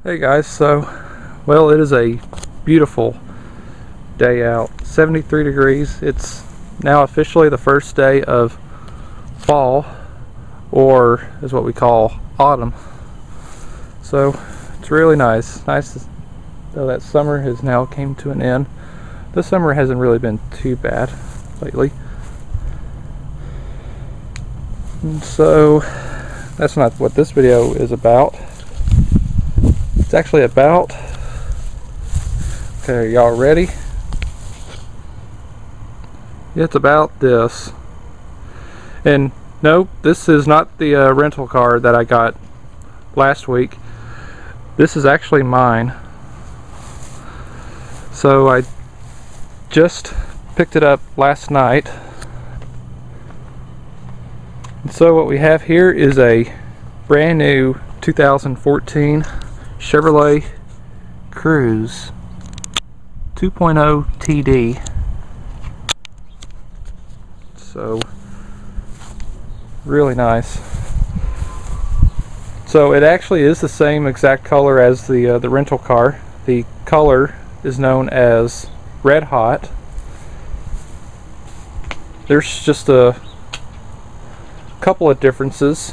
Hey guys, well, it is a beautiful day out. 73 degrees. It's now officially the first day of fall, or is what we call autumn. So it's really nice. Though that summer has now came to an end. This summer hasn't really been too bad lately. And so that's not what this video is about. It's actually about, okay, are y'all ready? Yeah, it's about this. And no, this is not the rental car that I got last week. This is actually mine. So I just picked it up last night. And so what we have here is a brand new 2014 Chevrolet Cruze 2.0 TD. So really nice. So it actually is the same exact color as the rental car. The color is known as Red Hot. There's just a couple of differences.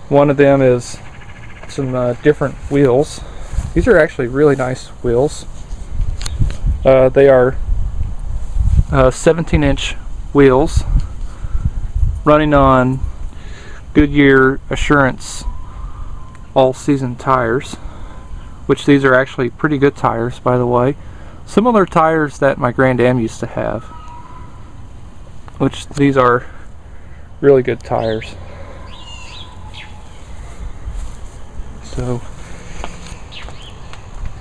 One of them is some different wheels. These are actually really nice wheels. They are 17-inch wheels running on Goodyear Assurance all-season tires, which these are actually pretty good tires, by the way. Similar tires that my Grand Am used to have, which these are really good tires. So,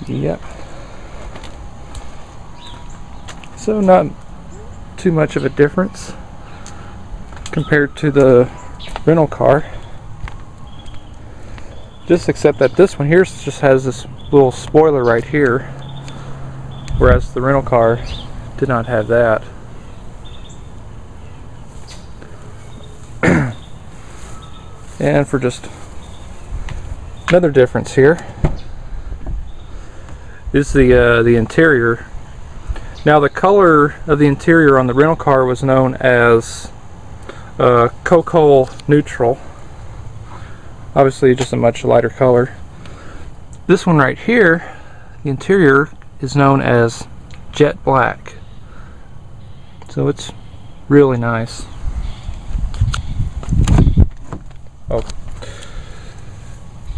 yep. So not too much of a difference compared to the rental car. Just except that this one here just has this little spoiler right here, whereas the rental car did not have that. And for just another difference here is the interior. Now the color of the interior on the rental car was known as cocoa neutral. Obviously just a much lighter color. This one right here, the interior is known as jet black. So it's really nice. Oh.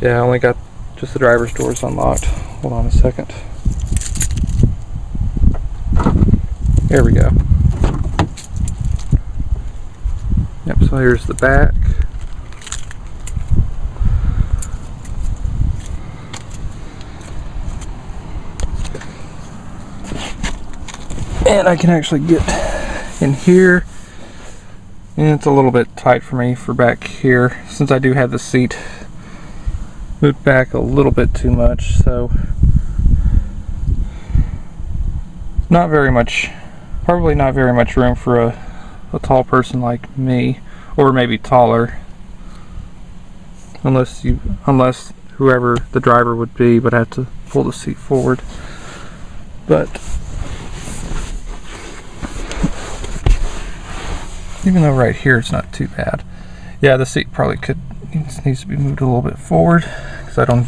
Yeah, I only got just the driver's doors unlocked. Hold on a second. There we go. Yep, so here's the back. And I can actually get in here. And it's a little bit tight for me for back here, since I do have the seat moved back a little bit too much, so not very much, probably not very much room for a tall person like me, or maybe taller, unless whoever the driver would be would have to pull the seat forward. But even though right here it's not too bad. Yeah, the seat probably needs to be moved a little bit forward, because I don't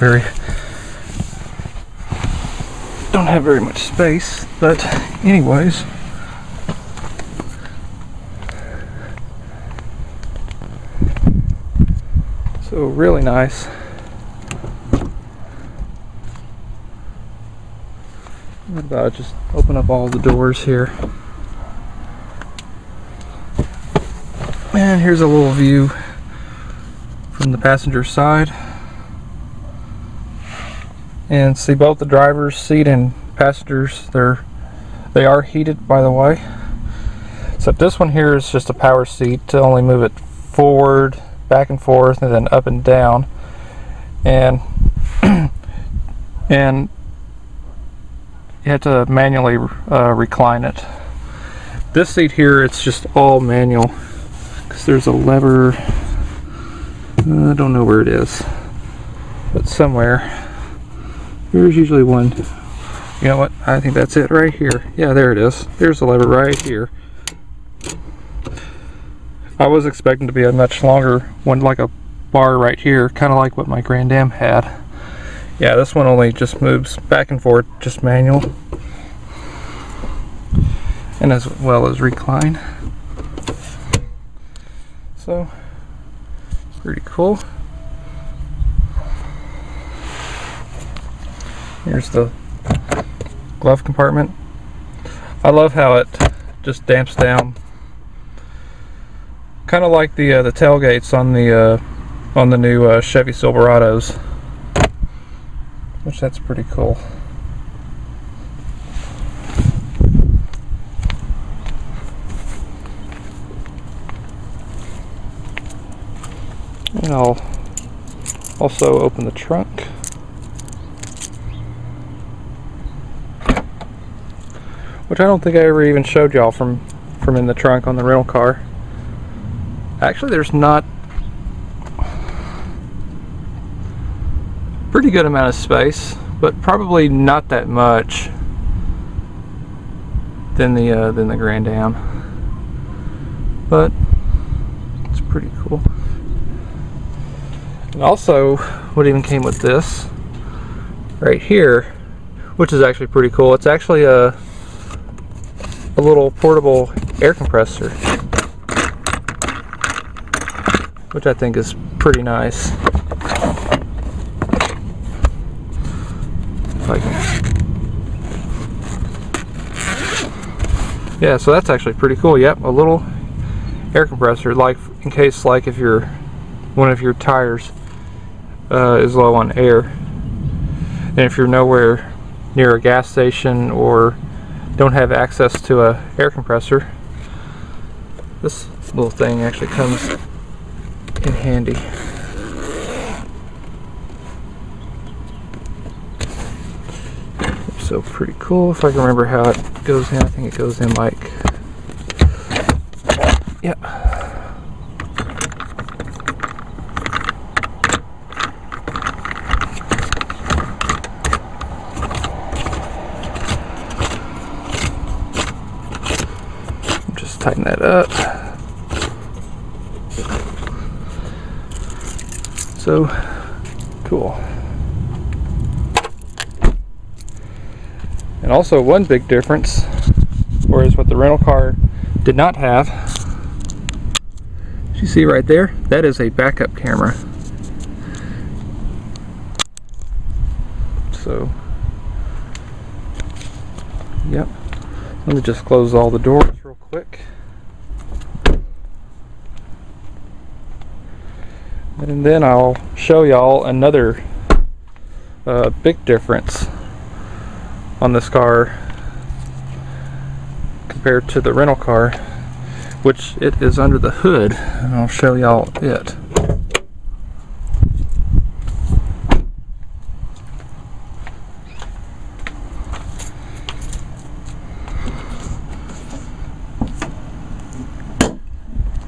have very much space. But anyways, so really nice. What about just open up all the doors here? And here's a little view from the passenger side. And see, both the driver's seat and passengers, they are heated, by the way. Except this one here is just a power seat to only move it forward, back and forth, and then up and down. And and you have to manually recline it. This seat here, it's just all manual, because there's a lever, I don't know where it is, but somewhere. There's usually one. You know what? I think that's it right here. Yeah, there it is. There's the lever right here. I was expecting to be a much longer one, like a bar right here, kind of like what my Grand Am had. Yeah, this one only just moves back and forth, just manual. And as well as recline. So, pretty cool. Here's the glove compartment. I love how it just damps down, kind of like the tailgates on the new Chevy Silverados, which that's pretty cool. And I'll also open the trunk. Which I don't think I ever even showed y'all from in the trunk on the rental car. Actually, there's not pretty good amount of space, but probably not that much than the Grand Am. But it's pretty cool. And also, what even came with this right here, which is actually pretty cool. It's actually a little portable air compressor, which I think is pretty nice. Yeah, so that's actually pretty cool. Yep, a little air compressor, like in case, like if one of your tires is low on air, and if you're nowhere near a gas station or don't have access to a air compressor, this little thing actually comes in handy. So pretty cool. If I can remember how it goes in, I think it goes in like, yeah. Just tighten that up. So cool. And also one big difference, whereas what the rental car did not have, as you see right there, that is a backup camera. So, yep. Let me just close all the doors real quick. And then I'll show y'all another big difference on this car compared to the rental car, which it is under the hood, and I'll show y'all it.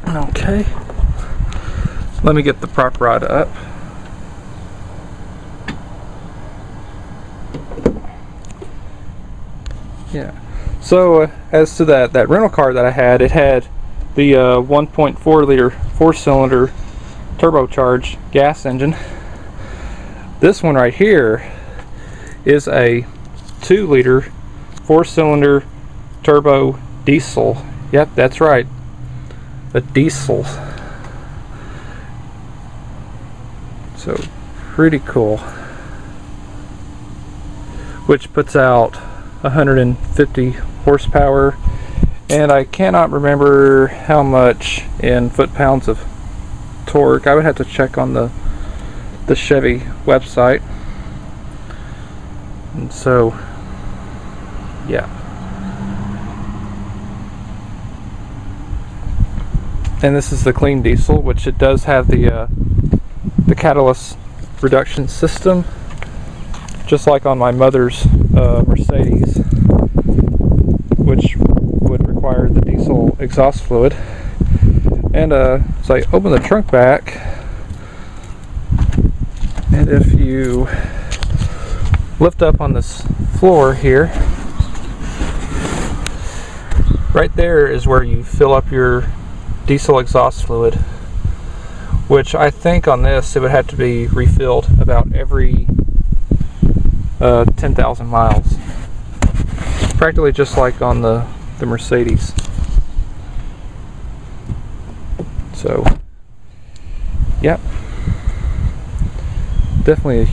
Okay, let me get the prop rod up. Yeah. So as to that rental car that I had, it had the 1.4 liter 4-cylinder turbocharged gas engine. This one right here is a 2 liter 4-cylinder turbo diesel. Yep, that's right, a diesel. So pretty cool, which puts out 150 horsepower, and I cannot remember how much in foot-pounds of torque. I would have to check on the Chevy website. And so, yeah. And this is the clean diesel, which it does have the catalyst reduction system, just like on my mother's Mercedes, which would require the diesel exhaust fluid. And so I open the trunk back, And if you lift up on this floor here, right there is where you fill up your diesel exhaust fluid, which I think on this it would have to be refilled about every 10,000 miles. Practically just like on the Mercedes. So, yep. Definitely a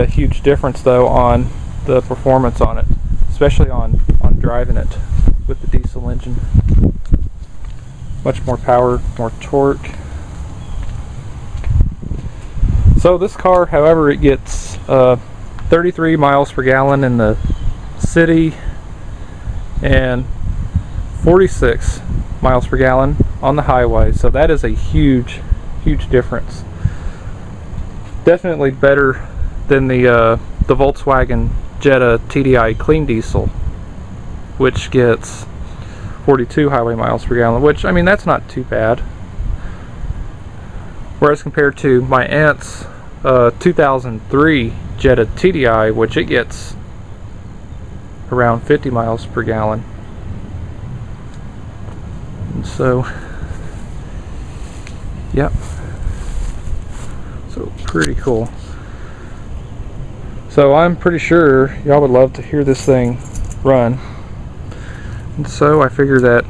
huge difference though on the performance on it, especially on driving it with the diesel engine. Much more power, more torque. So this car, however, it gets 33 miles per gallon in the city and 46 miles per gallon on the highway. So that is a huge difference. Definitely better than the Volkswagen Jetta TDI clean diesel, which gets 42 highway miles per gallon, which, I mean, that's not too bad. Whereas compared to my aunt's 2003 Jetta TDI, which it gets around 50 miles per gallon. And so, yep. So pretty cool. So I'm pretty sure y'all would love to hear this thing run. And so I figure that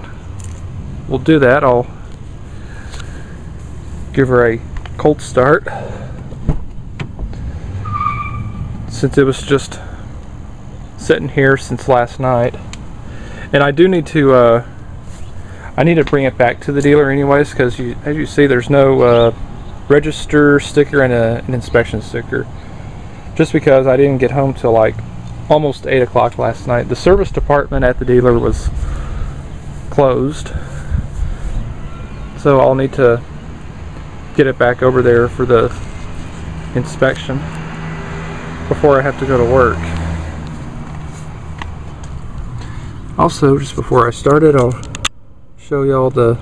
we'll do that. I'll give her a cold start, since it was just sitting here since last night. And I do need to bring it back to the dealer anyways, because as you see, there's no register sticker and an inspection sticker, just because I didn't get home till like almost 8 o'clock last night. The service department at the dealer was closed, so I'll need to get it back over there for the inspection before I have to go to work. Also, just before I start it, I'll show y'all the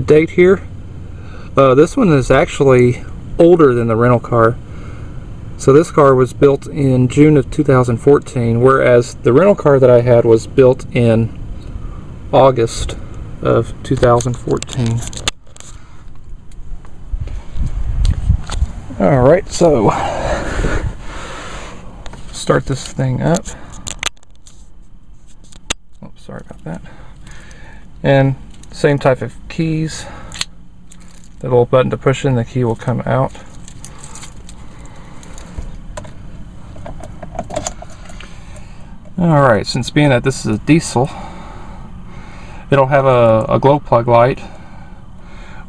date here. This one is actually older than the rental car. So this car was built in June of 2014, whereas the rental car that I had was built in August of 2014. Alright, so start this thing up. Oh, sorry about that. And same type of keys. The little button to push in, the key will come out. Alright, since being that this is a diesel, it'll have a glow plug light,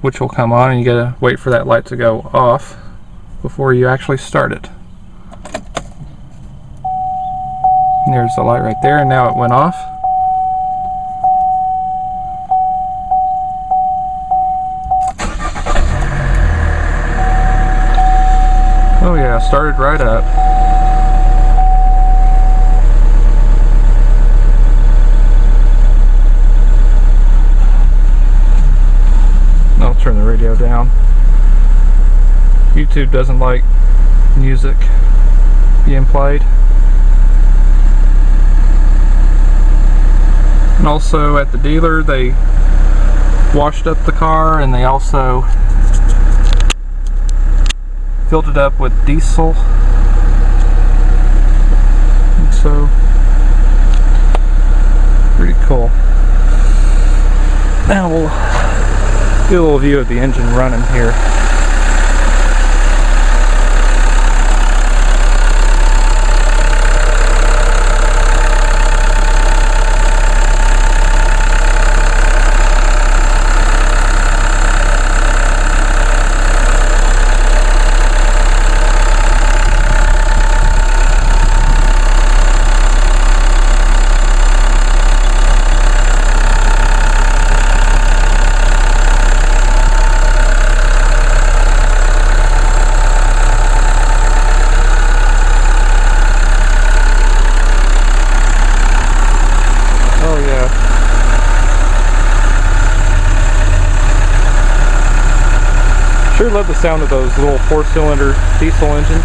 which will come on, and you gotta wait for that light to go off before you actually start it. And there's the light right there, and now it went off. Oh yeah, started right up. I'll turn the radio down. YouTube doesn't like music being played. And also at the dealer, they washed up the car, and they also filled it up with diesel. And so, pretty cool. Now we'll get a little view of the engine running here. Sure love the sound of those little 4-cylinder diesel engines.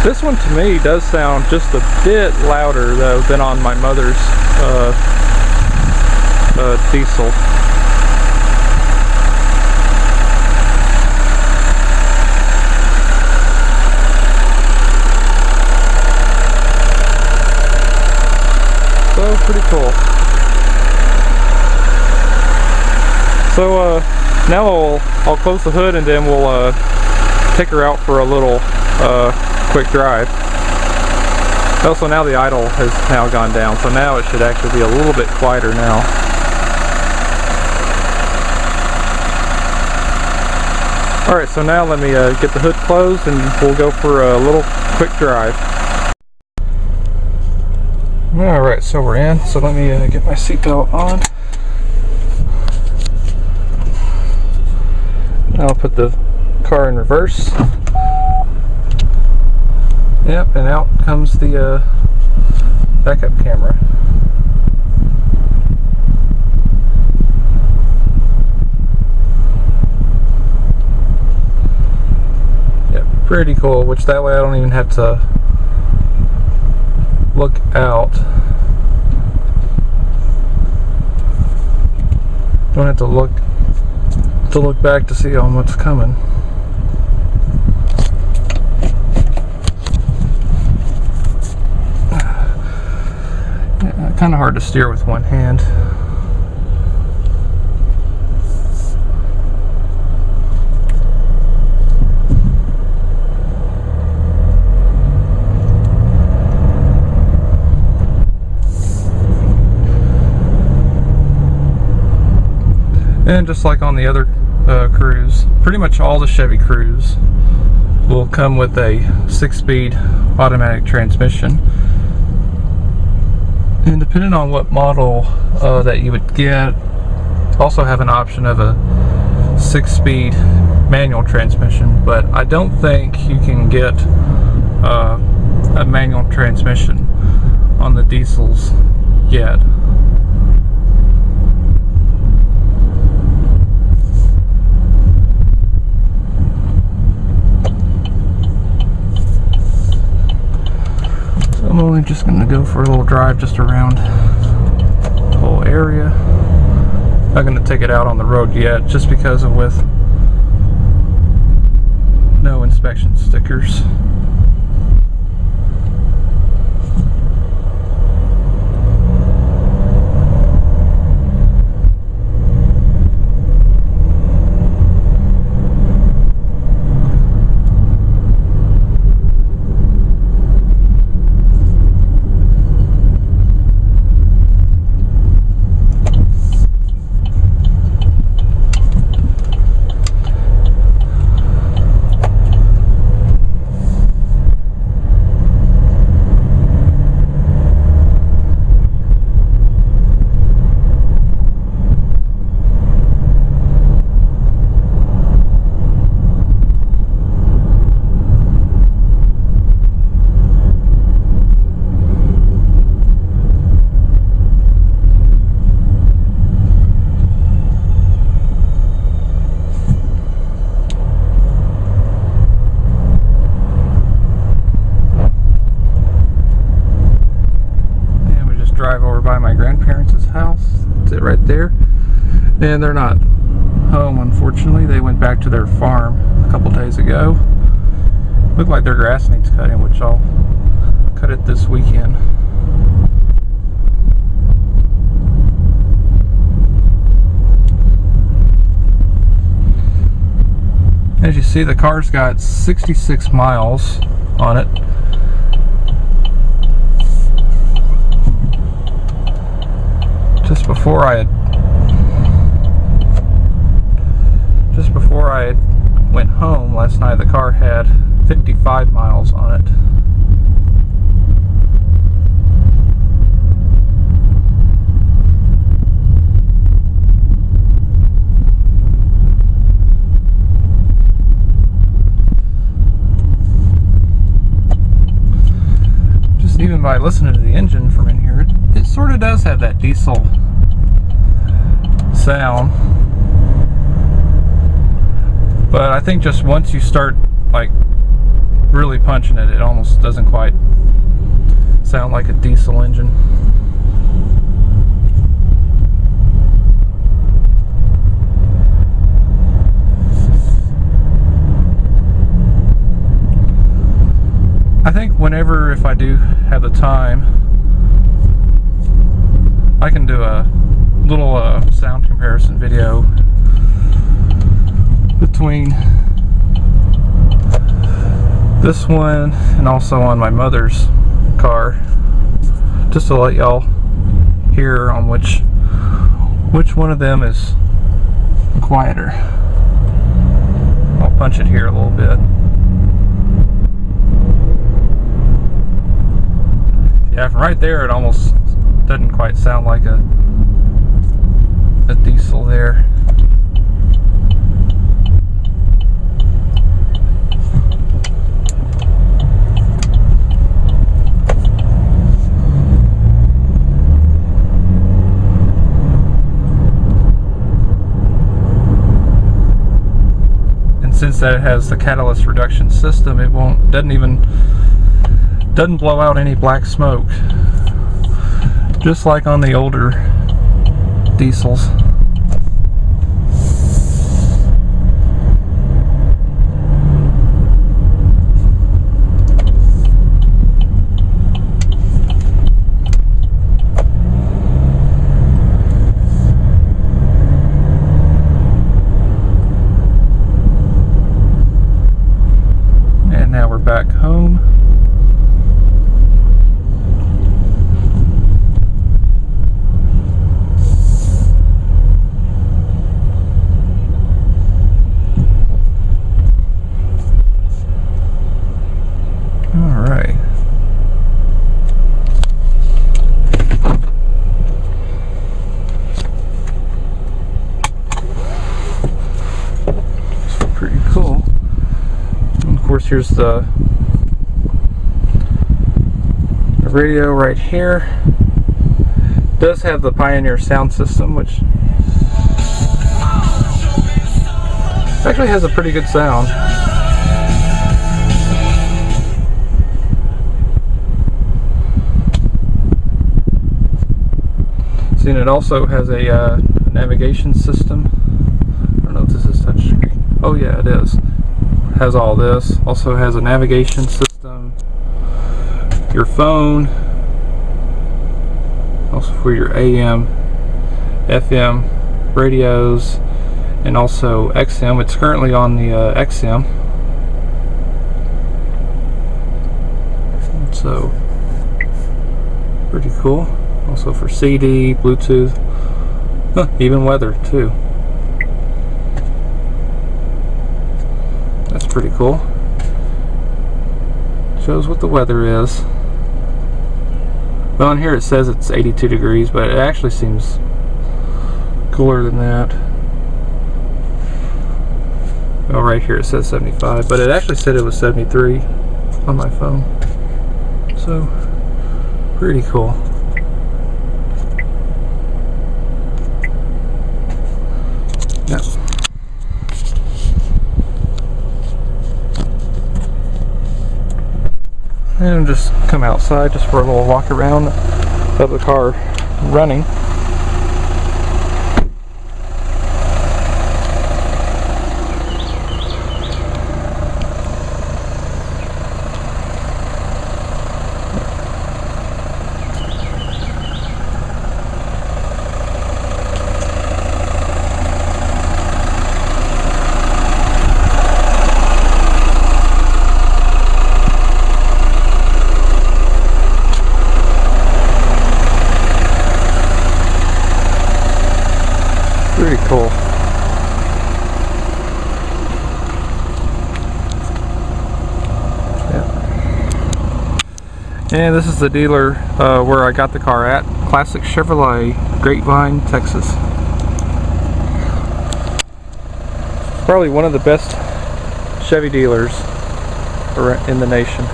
This one to me does sound just a bit louder though than on my mother's diesel. So pretty cool. So now I'll close the hood and then we'll take her out for a little quick drive. Also, now the idle has now gone down, so now it should actually be a little bit quieter now. Alright, so now let me get the hood closed and we'll go for a little quick drive. Alright, so we're in, so let me get my seatbelt on. Now I'll put the car in reverse. Yep, and out comes the backup camera. Yep, pretty cool, which that way I don't even have to look out. Don't have to look back to see what's coming. Kind of hard to steer with one hand. And just like on the other Cruze, pretty much all the Chevy Cruze will come with a 6-speed automatic transmission. And depending on what model that you would get, also have an option of a 6-speed manual transmission, but I don't think you can get a manual transmission on the diesels yet. I'm only just going to go for a little drive just around the whole area. Not going to take it out on the road yet, just because of with no inspection stickers. Drive over by my grandparents' house. That's it right there. And they're not home, unfortunately. They went back to their farm a couple days ago. Look like their grass needs cutting, which I'll cut it this weekend. As you see, the car's got 66 miles on it. Just before I went home last night, the car had 55 miles on it. Just even by listening to the engine from in here, it sort of does have that diesel sound. But I think just once you start like really punching it, it almost doesn't quite sound like a diesel engine. I think whenever, if I do have the time, I can do a little sound comparison video between this one and also on my mother's car, just to let y'all hear on which one of them is quieter. I'll punch it here a little bit. Yeah, from right there it almost doesn't quite sound like a diesel there. And since that it has the catalyst reduction system, it doesn't blow out any black smoke, just like on the older diesels. And now we're back home. Pretty cool. And of course, here's the radio right here. It does have the Pioneer sound system, which actually has a pretty good sound. See, and it also has a navigation system. I don't know if this is touchscreen. Oh yeah, it is. It has all this. Also has a navigation system, your phone, also for your AM, FM radios, and also XM. It's currently on the XM. So, pretty cool. Also for CD, Bluetooth, even weather too. That's pretty cool. Shows what the weather is. Well, on here it says it's 82 degrees, but it actually seems cooler than that. Well, right here it says 75, but it actually said it was 73 on my phone. So, pretty cool. Yeah. And just come outside just for a little walk around of the car running. Pretty cool. Yeah. And this is the dealer where I got the car at. Classic Chevrolet, Grapevine, Texas. Probably one of the best Chevy dealers in the nation.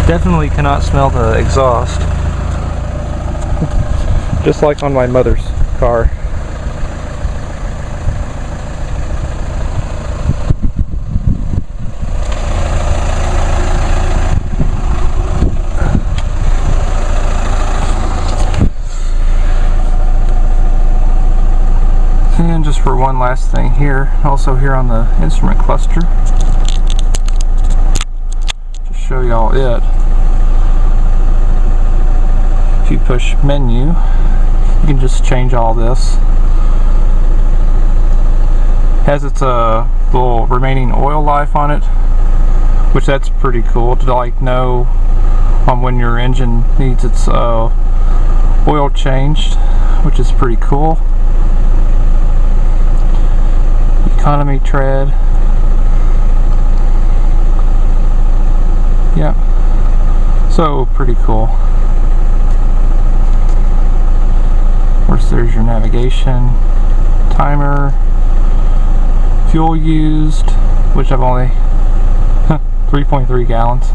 Definitely cannot smell the exhaust. Just like on my mother's car. And just for one last thing here, also here on the instrument cluster, just show y'all it. If you push menu, you can just change all this. Has its little remaining oil life on it, which that's pretty cool to like know on when your engine needs its oil changed, which is pretty cool. Economy tread. Yeah. So pretty cool. Of course, there's your navigation, timer, fuel used, which I've only 3.3 gallons.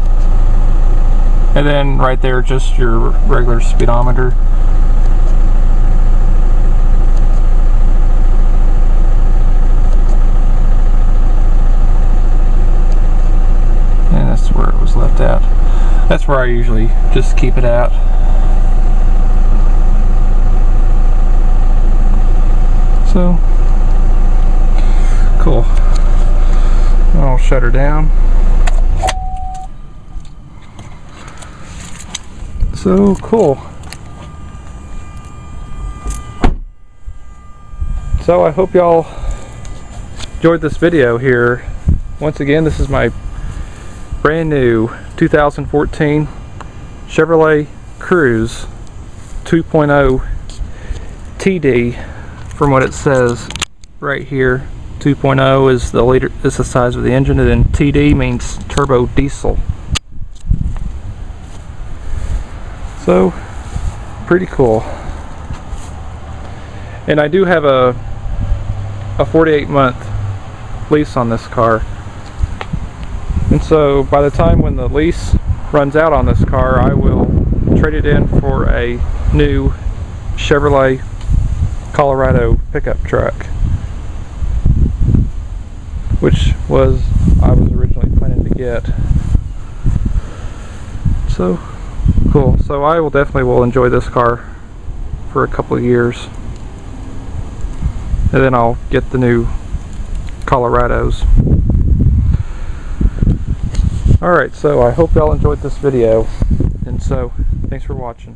And then right there, just your regular speedometer. And that's where it was left at. That's where I usually just keep it at. So, cool. I'll shut her down. So cool. So I hope y'all enjoyed this video here. Once again, this is my brand new 2014 Chevrolet Cruze 2.0 TD. From what it says right here, 2.0 is the size of the engine, and then TD means turbo diesel. So pretty cool. And I do have a 48-month lease on this car. And so by the time when the lease runs out on this car, I will trade it in for a new Chevrolet Colorado pickup truck, which I was originally planning to get. So cool. So I will definitely enjoy this car for a couple of years, and then I'll get the new Colorados. Alright, so I hope y'all enjoyed this video, and so thanks for watching.